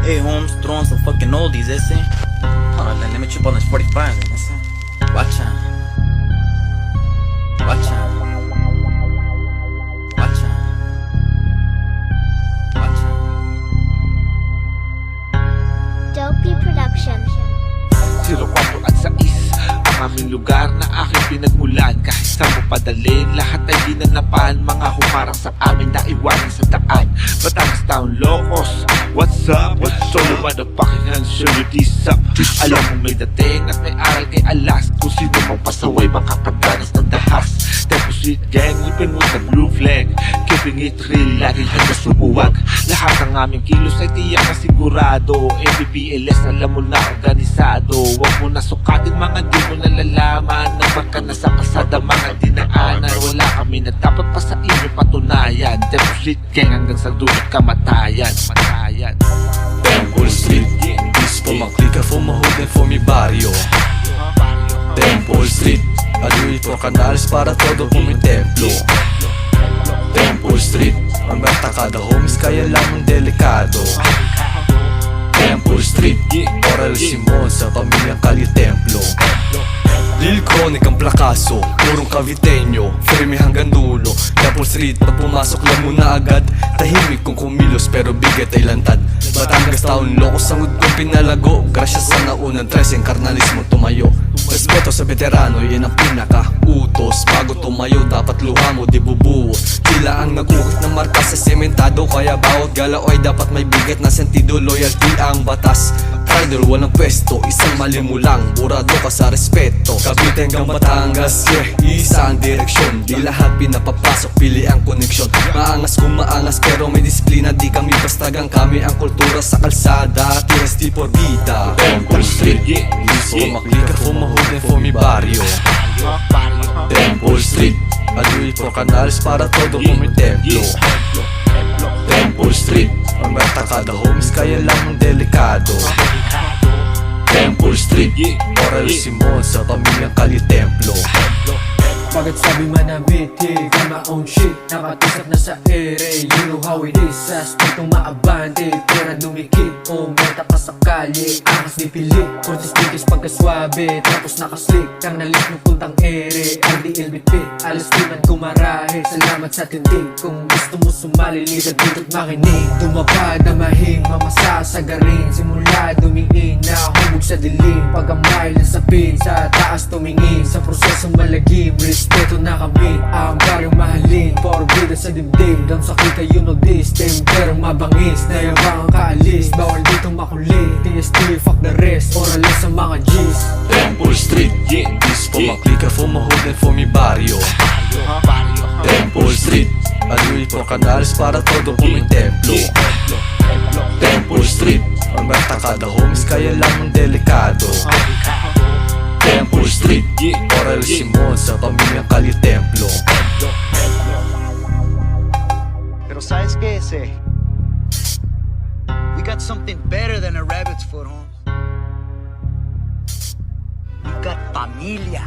Hey Holmes, throwing some fucking oldies, ese. Alright then, let me trip on this 45 then, ese. Watch out. Watch out. Watch out. Watch out. Dopey Production. 04 at 6 ang aming lugar na aking pinagmulan. Kahit saan mo padalin, lahat ay ginanapan. Mga humarang sa amin na iwanan sa daan. Batangas Town, Locos, what's up? Solo motherfucking hands, show you this up. Alam mo may dating at may aral kay alas. Kung sino mang pasaway makapagdanas ng dahas. Deposit gang, lipin mo sa blue flag. Keeping it real, laging handa sumuwag. Lahat ng aming kilos ay tiyak na sigurado. MPPLS, alam mo na organisado. Huwag mo na sukatin mga di mo nalalaman. Nagmarka na sa kasada mga dinaanan. Wala kami na dapat pa sa inyo patunayan. Deposit gang hanggang sa dulo kamatayan. Temple Street, disco maklika for mahood and for mi barrio. Temple Street, I do it for canales para todo por mi templo. Temple Street, ang kada homies kaya lamang delikado. Temple Street, Oral Simon sa pamilyang Kali Templo. Lil Chronic ang plakaso, purong Caviteño, firme hanggang dulo. Temple Street, pag pumasok lang muna agad. Tahimik kung kumilos pero bigat ay lantad. Batangas Town, Locos ang kong pinalago. Gracias sa naunang 13, karnalismo tumayo. Respeto sa veterano, yan ang pinaka-utos. Bago tumayo, dapat luha mo di bubuhos. Sila ang nag-ukit ng marka sa sementado. Kaya bawat galaw ay dapat may bigat na sentido. Loyalty ang batas, idol walang pwesto. Isang mali mo lang, burado ka sa respeto. Cavite hanggang Batangas, yeah, isa ang direksyon. Di lahat pinapapasok, pili ang koneksyon. Maangas kung maangas pero may disiplina. Di kami bastagang, kami ang kultura sa kalsada. TST por vida. Temple Street, disco maklika for mahood and for mi barrio. Temple Street, I do it for canales para todo por mi templo. Temple Street, ang kada homies kaya lamang delikado. Temple Street, Oral Simon sa pamilyang Kali Templo. Pagkat sabi man na mitig, got my own shit, nakatusap na sa ere. You know how it is, sa aspetong maabante. Pera dumikit, o meta pa sa kalye. Angas di pilit, kontis dikis pagkaswabe. Tapos nakaslik, kang nalis mo puntang ere. RDLBP, alas tunan kumarahe. Salamat sa tindig, kung gusto mo sumali, ligat dito't makinig. Tumapad na mahing, mamasasagarin. Simula dumiin na humog sa dilim. Pagkamay lang sapin, sa taas tumingin. Sa prosesong malagim, respeto na kami, ang baryong mahalin. Porbida sa dibdib, dam sakit kayo nag-distem. Pero mabangis, na yabang ang kaalis. Bawal dito makulit, TST, fuck the rest. Oral sa mga G's. Temple Street, disco maklika for mahood and for mi barrio. Temple Street, I do it for canales para todo por mi templo. Temple Street, ang kada homies kaya lamang delikado. Temple Street, Oral Simon sa pamilyang Kali Templo. Pero sabes qué, ese? We got something better than a rabbit's foot, Holmes. We got familia.